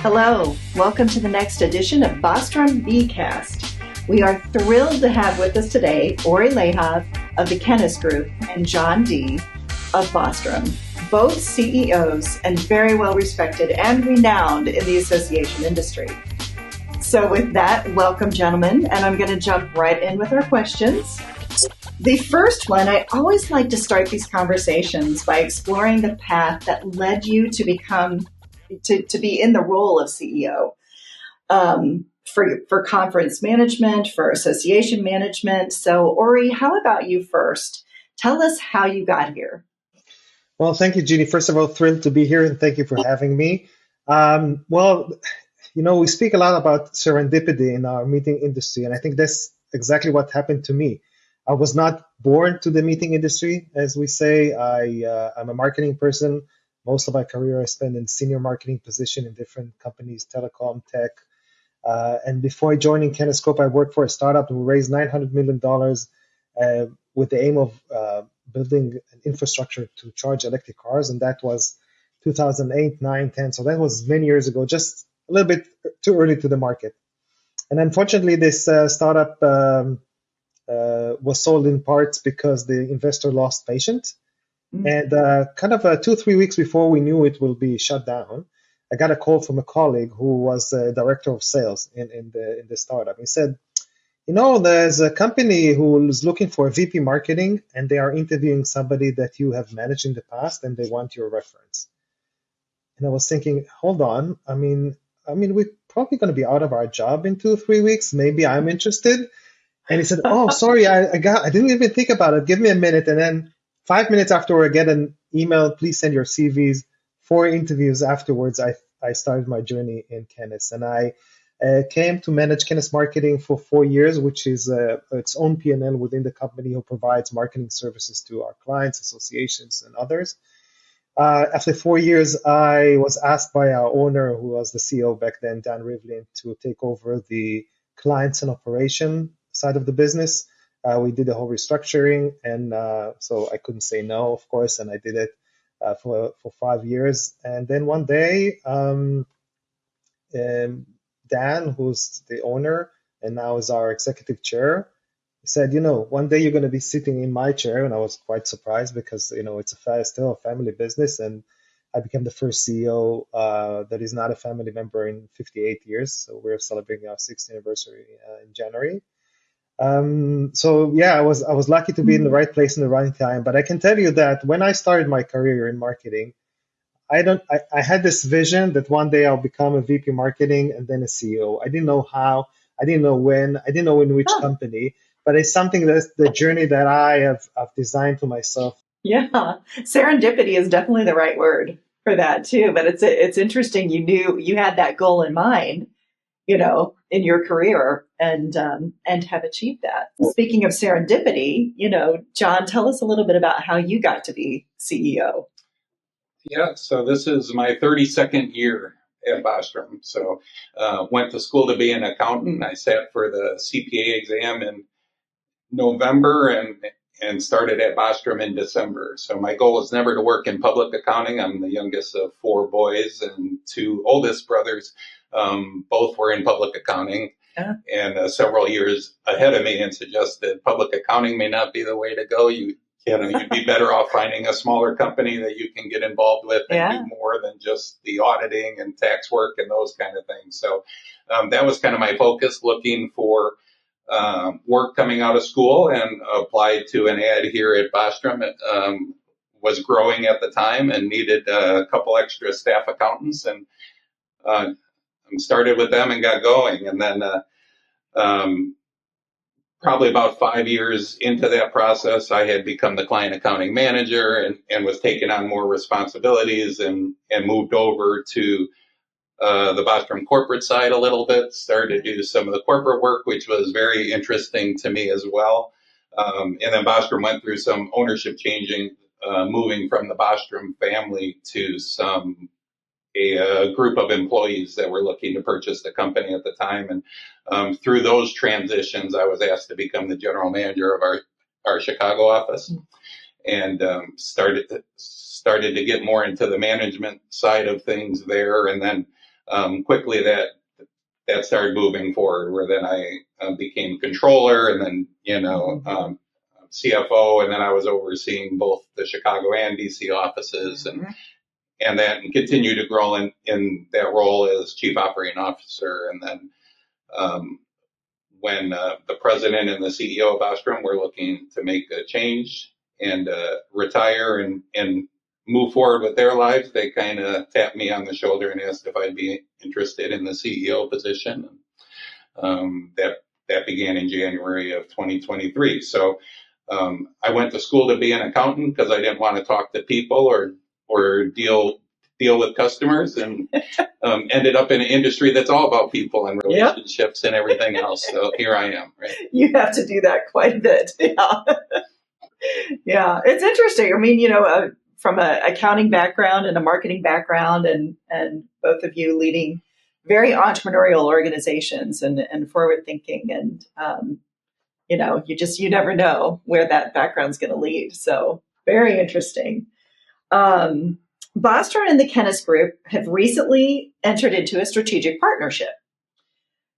Hello, welcome to the next edition of Bostrom Vcast. We are thrilled to have with us today Ori Lahav of the Kenes Group and John Dee of Bostrom, both CEOs and very well respected and renowned in the association industry. So with that, welcome gentlemen, and I'm going to jump right in with our questions. The first one, I always like to start these conversations by exploring the path that led you to become to be in the role of CEO for conference management, for association management. So, Ori, how about you first? Tell us how you got here. Well, thank you, Jeannie. First of all, thrilled to be here, and thank you for having me. We speak a lot about serendipity in our meeting industry, and I think that's exactly what happened to me. I was not born to the meeting industry, as we say. I'm a marketing person. Most of my career I spent in senior marketing position in different companies, telecom, tech. And before joining Kenes Group, I worked for a startup who raised $900 million with the aim of building an infrastructure to charge electric cars. And that was 2008, 9, 10. So that was many years ago, just a little bit too early to the market. And unfortunately, this startup was sold in parts because the investor lost patience. And 2-3 weeks before we knew it will be shut down, I got a call from a colleague who was the director of sales in the startup. He said, there's a company who is looking for a VP marketing, and they are interviewing somebody that you have managed in the past, and they want your reference. And I was thinking, hold on, I mean, we're probably going to be out of our job in 2-3 weeks. Maybe I'm interested. And he said, oh, sorry, I didn't even think about it. Give me a minute. And then 5 minutes after I get an email, please send your CVs. 4 interviews afterwards, I started my journey in Kenes. And I came to manage Kenes marketing for 4 years, which is its own P&L within the company who provides marketing services to our clients, associations, and others. After 4 years, I was asked by our owner, who was the CEO back then, Dan Rivlin, to take over the clients and operation side of the business. We did a whole restructuring, and so I couldn't say no, of course, and I did it for 5 years. And then one day, Dan, who's the owner and now is our executive chair, he said, one day you're going to be sitting in my chair. And I was quite surprised because, it's still a family business. And I became the first CEO that is not a family member in 58 years. So we're celebrating our 6th anniversary in January. I was lucky to be in the right place in the right time. But I can tell you that when I started my career in marketing, I had this vision that one day I'll become a VP marketing and then a CEO. I didn't know how, I didn't know when, I didn't know in which company, but it's something that's the journey that I've designed to myself. Yeah, serendipity is definitely the right word for that too. But it's interesting. You knew you had that goal in mind, in your career and have achieved that. Speaking of serendipity, John, tell us a little bit about how you got to be CEO. Yeah, so this is my 32nd year at Bostrom. So went to school to be an accountant. I sat for the CPA exam in November and started at Bostrom in December. So my goal is never to work in public accounting. I'm the youngest of 4 boys, and 2 oldest brothers both were in public accounting. Yeah. And several years ahead of me, and suggested public accounting may not be the way to go. You'd be better off finding a smaller company that you can get involved with and do more than just the auditing and tax work and those kind of things. So that was kind of my focus, looking for work coming out of school, and applied to an ad here at Bostrom. It was growing at the time and needed a couple extra staff accountants, and started with them and got going. And then probably about 5 years into that process, I had become the client accounting manager and was taking on more responsibilities and moved over to the Bostrom corporate side a little bit, started to do some of the corporate work, which was very interesting to me as well. And then Bostrom went through some ownership changing, moving from the Bostrom family to a group of employees that were looking to purchase the company at the time. And through those transitions, I was asked to become the general manager of our Chicago office, and started to get more into the management side of things there. And then quickly that started moving forward, where then I became controller, and then, CFO, and then I was overseeing both the Chicago and DC offices, and then continue to grow in that role as chief operating officer. And then when the president and the CEO of Bostrom were looking to make a change and retire and move forward with their lives, they kind of tapped me on the shoulder and asked if I'd be interested in the CEO position. That began in January of 2023. So I went to school to be an accountant because I didn't want to talk to people or deal with customers, and ended up in an industry that's all about people and relationships and everything else. So here I am. Right? You have to do that quite a bit. Yeah. Yeah. It's interesting. I mean, from an accounting background and a marketing background, and both of you leading very entrepreneurial organizations and forward thinking, and you never know where that background's going to lead. So very interesting. Bostrom and the Kenes Group have recently entered into a strategic partnership.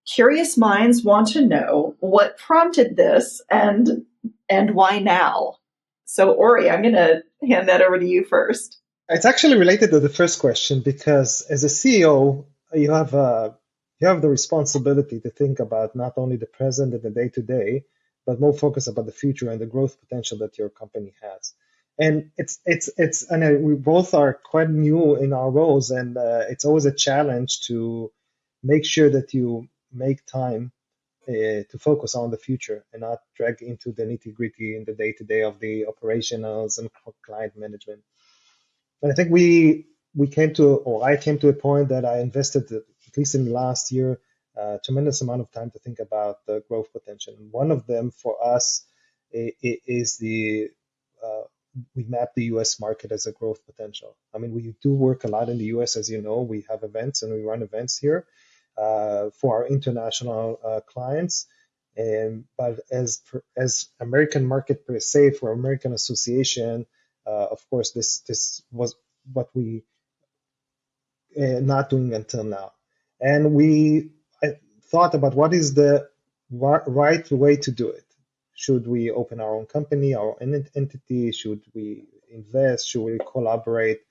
Curious minds want to know what prompted this and why now. So Ori, I'm going to hand that over to you first. It's actually related to the first question, because as a CEO, you have the responsibility to think about not only the present and the day-to-day, but more focus about the future and the growth potential that your company has. And we both are quite new in our roles, and it's always a challenge to make sure that you make time to focus on the future and not drag into the nitty-gritty in the day-to-day of the operationals and client management. And I think I came to a point that I invested, at least in the last year, a tremendous amount of time to think about the growth potential. And one of them for us is we map the US market as a growth potential. I mean, we do work a lot in the US, as you know. We have events and we run events here for our international clients. But as American market per se, for American association, of course, this was what we not doing until now. And I thought about what is the right way to do it. Should we open our own company, our own entity? Should we invest? Should we collaborate?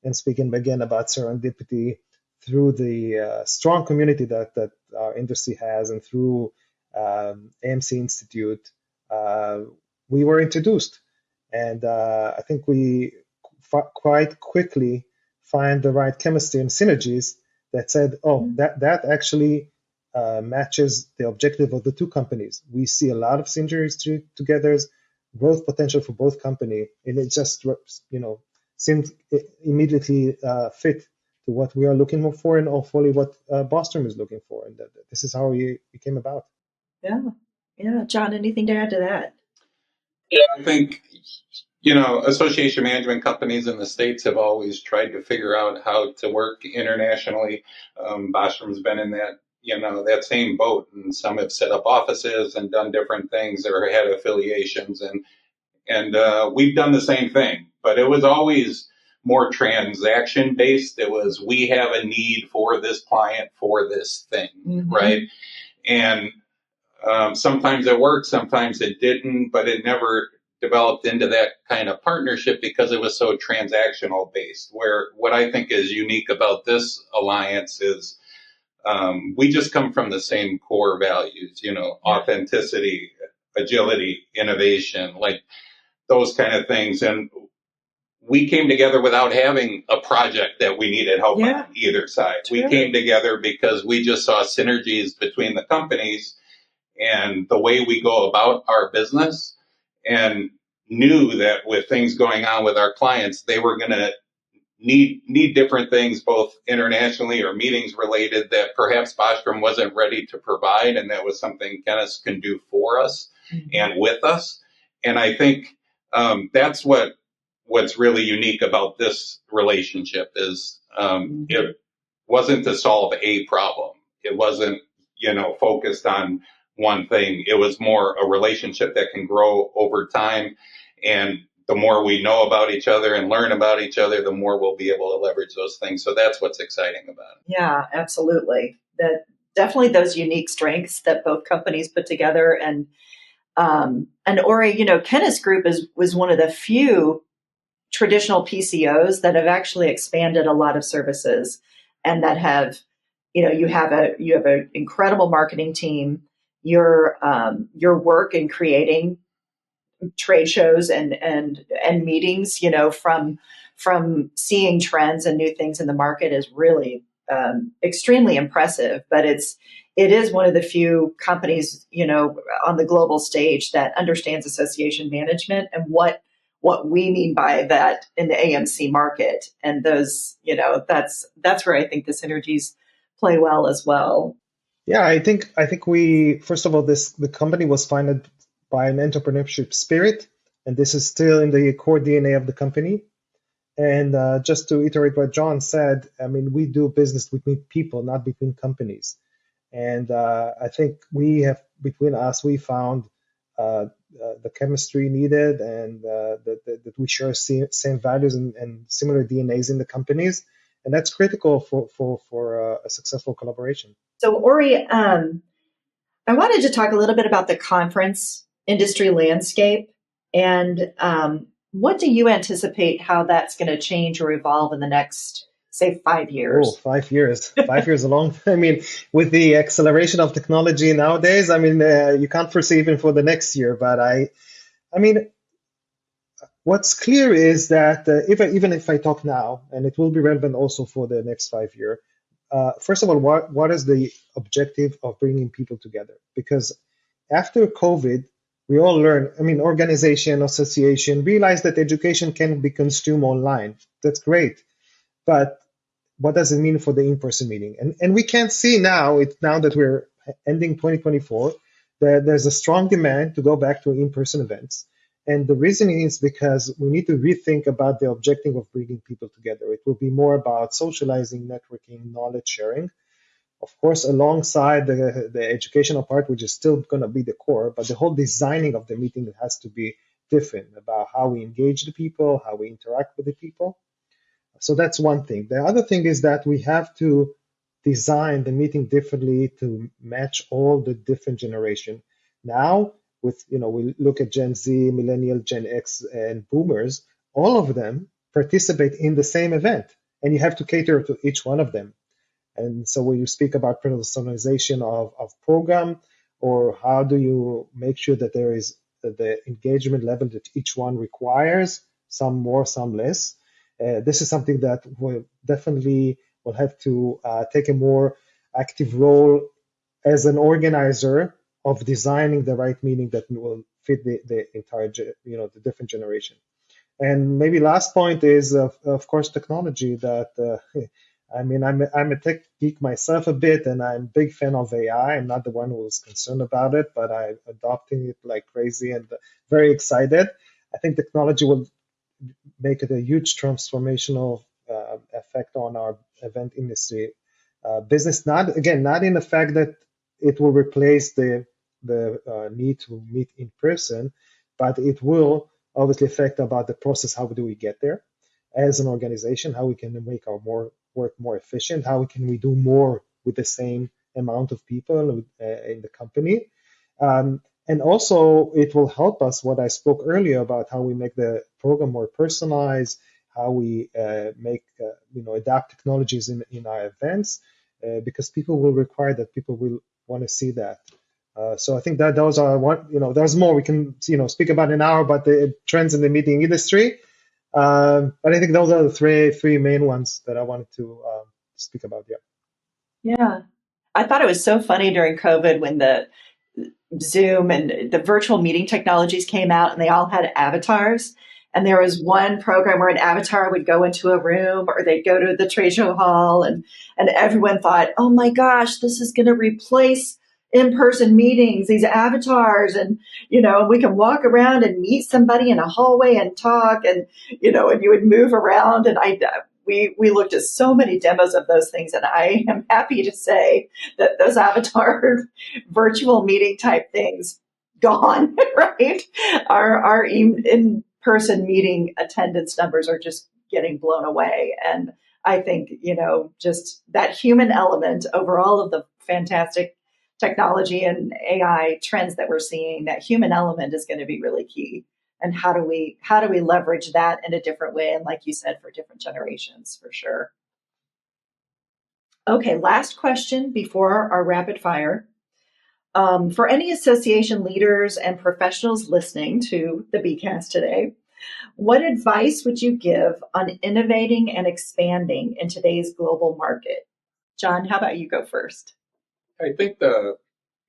And speaking again about serendipity, through the strong community that our industry has, and through AMC Institute, we were introduced. And I think we quite quickly find the right chemistry and synergies that said, that actually matches the objective of the two companies. We see a lot of synergies together, growth potential for both companies, and it just seemed immediately fit to what we are looking for, and hopefully what Bostrom is looking for. And this is how we came about. Yeah. John, anything to add to that? Yeah, I think, association management companies in the States have always tried to figure out how to work internationally. Bostrom's been in that same boat, and some have set up offices and done different things or had affiliations, and we've done the same thing, but it was always more transaction based. It was, we have a need for this client for this thing, right? And sometimes it worked, sometimes it didn't, but it never developed into that kind of partnership because it was so transactional based. Where what I think is unique about this alliance is we just come from the same core values, authenticity, agility, innovation, like those kind of things. And we came together without having a project that we needed help on either side. We came together because we just saw synergies between the companies and the way we go about our business, and knew that with things going on with our clients, they were going to need different things, both internationally or meetings related, that perhaps Bostrom wasn't ready to provide. And that was something Kenes can do for us and with us. And I think that's what's really unique about this relationship is it wasn't to solve a problem. It wasn't, focused on one thing. It was more a relationship that can grow over time. And the more we know about each other and learn about each other, the more we'll be able to leverage those things. So that's what's exciting about it. Yeah, absolutely. That definitely those unique strengths that both companies put together. And Ori, Kenes Group was one of the few traditional PCOs that have actually expanded a lot of services, and that have, you have an incredible marketing team. Your work in creating trade shows and meetings, from seeing trends and new things in the market is really extremely impressive. But it is one of the few companies, on the global stage that understands association management and what we mean by that in the AMC market. And those, that's where I think the synergies play well as well. Yeah, I think we, first of all, the company was founded by an entrepreneurship spirit, and this is still in the core DNA of the company. And just to iterate what John said, I mean, we do business between people, not between companies. And I think between us, we found the chemistry needed, and that we share same values and similar DNAs in the companies. And that's critical for a successful collaboration. So, Ori, I wanted to talk a little bit about the conference industry landscape, and what do you anticipate how that's going to change or evolve in the next, say, 5 years? Oh, 5 years. 5 years alone. I mean, with the acceleration of technology nowadays, I mean, you can't foresee even for the next year. But I mean, what's clear is that even if I talk now, and it will be relevant also for the next 5 years, first of all, what is the objective of bringing people together? Because after COVID, we all learn, I mean, organization, association, realize that education can be consumed online. That's great. But what does it mean for the in-person meeting? And we can see now that we're ending 2024, that there's a strong demand to go back to in-person events. And the reason is because we need to rethink about the objective of bringing people together. It will be more about socializing, networking, knowledge sharing. Of course, alongside the educational part, which is still going to be the core, but the whole designing of the meeting has to be different about how we engage the people, how we interact with the people. So that's one thing. The other thing is that we have to design the meeting differently to match all the different generation. Now, we look at Gen Z, Millennial, Gen X, and Boomers, all of them participate in the same event, and you have to cater to each one of them. And so when you speak about personalization of program, or how do you make sure that there is the engagement level that each one requires, some more, some less, this is something that will definitely will have to take a more active role as an organizer of designing the right meeting that will fit the entire, the different generation. And maybe last point is, of course, technology. That I mean, I'm a tech geek myself a bit, and I'm a big fan of AI. I'm not the one who is concerned about it, but I'm adopting it like crazy and very excited. I think technology will make it a huge transformational effect on our event industry business. Not in the fact that it will replace the need to meet in person, but it will obviously affect about the process. How do we get there as an organization? How we can make our work more efficient? How can we do more with the same amount of people in the company? And also, it will help us, what I spoke earlier about how we make the program more personalized, how we adapt technologies in our events, because people will require that, people will want to see that. So I think that those are there's more we can speak about in an hour about the trends in the meeting industry. But I think those are the three main ones that I wanted to speak about. Yeah. I thought it was so funny during COVID when the Zoom and the virtual meeting technologies came out and they all had avatars. And there was one program where an avatar would go into a room, or they'd go to the trade show hall, and everyone thought, oh my gosh, this is going to replace in-person meetings, these avatars. And, we can walk around and meet somebody in a hallway and talk, and, and you would move around. And we looked at so many demos of those things, and I am happy to say that those avatar virtual meeting type things gone, right? Are in in-person meeting attendance numbers are just getting blown away. And I think, just that human element over all of the fantastic technology and AI trends that we're seeing, that human element is going to be really key. And how do we leverage that in a different way? And like you said, for different generations, for sure. Okay, last question before our rapid fire. For any association leaders and professionals listening to the BCast today, what advice would you give on innovating and expanding in today's global market? John, how about you go first? I think the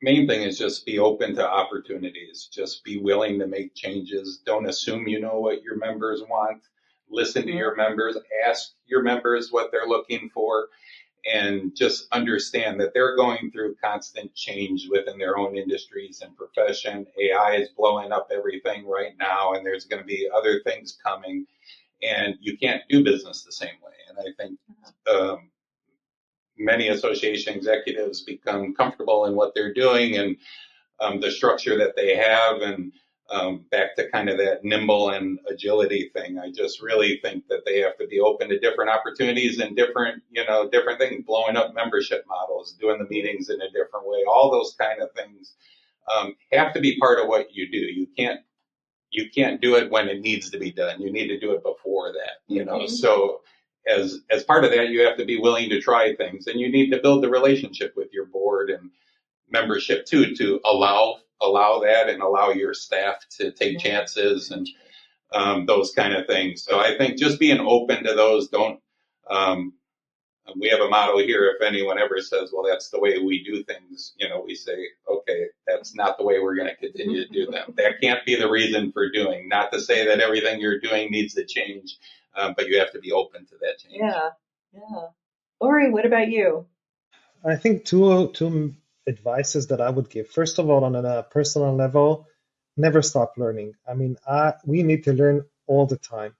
main thing is just be open to opportunities. Just be willing to make changes. Don't assume you know what your members want. Listen to your members. Ask your members what they're looking for. And just understand that they're going through constant change within their own industries and profession. AI is blowing up everything right now, and there's going to be other things coming, and you can't do business the same way. And I think many association executives become comfortable in what they're doing and the structure that they have, and back to kind of that nimble and agility thing. I just really think that they have to be open to different opportunities and different things, blowing up membership models, doing the meetings in a different way. All those kind of things have to be part of what you do. You can't do it when it needs to be done. You need to do it before that, So as part of that, you have to be willing to try things, and you need to build the relationship with your board and membership too, to allow that and allow your staff to take chances and those kind of things. So I think just being open to those. We have a motto here: if anyone ever says, well, that's the way we do things, we say, okay, that's not the way we're going to continue to do them. That can't be the reason for doing. Not to say that everything you're doing needs to change, but you have to be open to that change. Yeah. Ori, what about you? I think two advices that I would give. First of all, on a personal level, never stop learning. I mean, we need to learn all the time.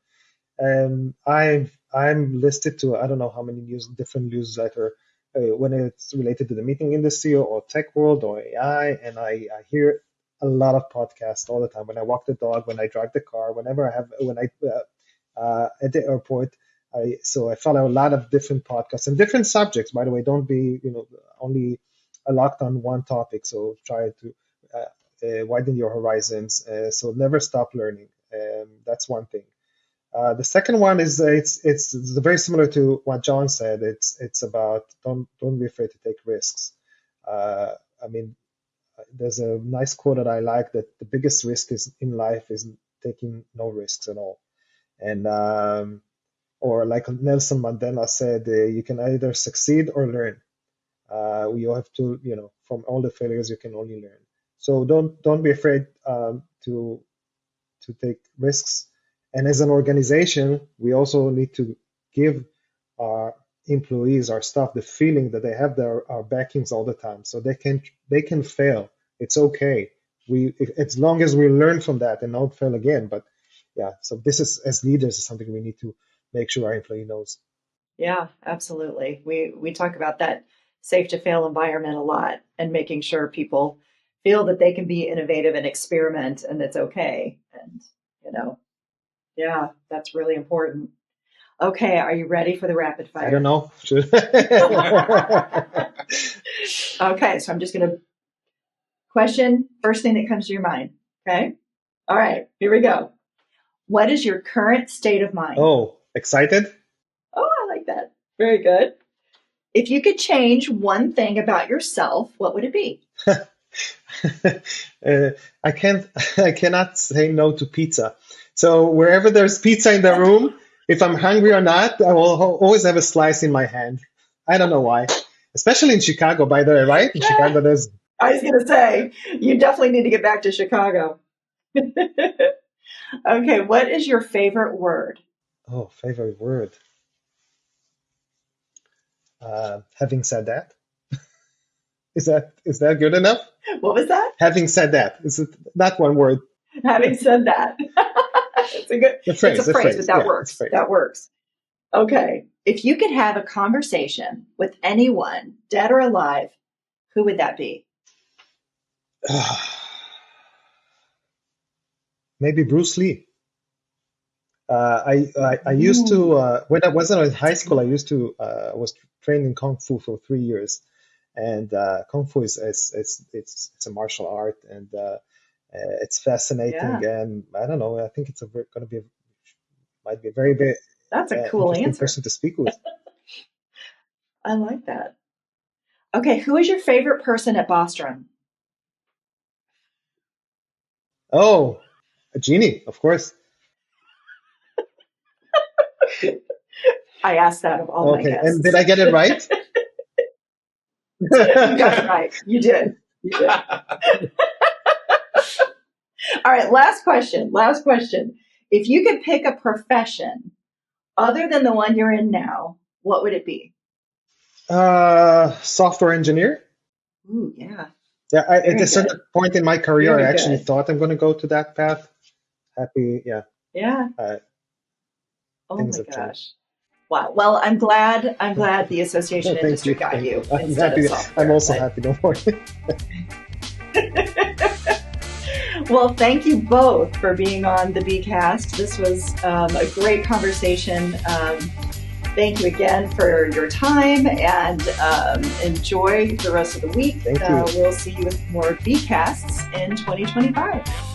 I'm listed to I don't know how many different newsletters when it's related to the meeting industry or tech world or AI, and I hear a lot of podcasts all the time. When I walk the dog, when I drive the car, when I at the airport. So I follow a lot of different podcasts and different subjects. By the way, don't be only locked on one topic. So try to widen your horizons. So never stop learning. That's one thing. The second one is it's very similar to what John said. It's about don't be afraid to take risks. I mean, there's a nice quote that I like, that the biggest risk in life is taking no risks at all. And or like Nelson Mandela said, you can either succeed or learn. You have to, from all the failures you can only learn. So don't be afraid to take risks. And as an organization, we also need to give our employees, our staff, the feeling that they have our backings all the time, so they can fail. It's okay. As long as we learn from that and not fail again. But yeah, so this is, as leaders, is something we need to make sure our employee knows. Yeah, absolutely. We talk about that safe to fail environment a lot, and making sure people feel that they can be innovative and experiment, and it's okay. And yeah, that's really important. Okay, are you ready for the rapid fire? I don't know. Okay, so I'm just going to question first thing that comes to your mind. Okay. All right, here we go. What is your current state of mind? Oh, excited? Oh, I like that. Very good. If you could change one thing about yourself, what would it be? I cannot say no to pizza. So wherever there's pizza in the room, if I'm hungry or not, I will always have a slice in my hand. I don't know why. Especially in Chicago, by the way, right? In Chicago, there's... I was going to say, you definitely need to get back to Chicago. Okay, what is your favorite word? Oh, favorite word. Having said that, is that good enough? What was that? Having said that, is it not one word? Having said that, it's a phrase, but that works. That works. Okay, if you could have a conversation with anyone, dead or alive, who would that be? Maybe Bruce Lee. I used to when I wasn't in high school. I used to was trained in kung fu for 3 years, and kung fu is it's a martial art, and it's fascinating. Yeah, And I don't know. I think it's going to be might be a very very that's a cool interesting answer. person to speak with. I like that. Okay, who is your favorite person at Bostrom? Oh, Jeannie, of course. I asked that of all my Okay, and did guests. I get it right? You got it right. You did. You did. All right, last question. Last question. If you could pick a profession other than the one you're in now, what would it be? Software engineer. Ooh, yeah. Yeah, at Very a certain good. point in my career, I Very actually good. thought I'm going to go to that path. Happy, yeah, Yeah. uh, Oh things my have changed. gosh. Wow. Well, I'm glad the No, association thank industry you, got thank you you. I'm instead of happy. I'm software. also But happy. Don't worry. well, thank you both for being on the Bcast. This was a great conversation. Thank you again for your time, and enjoy the rest of the week. Thank you. We'll see you with more Bcasts in 2025.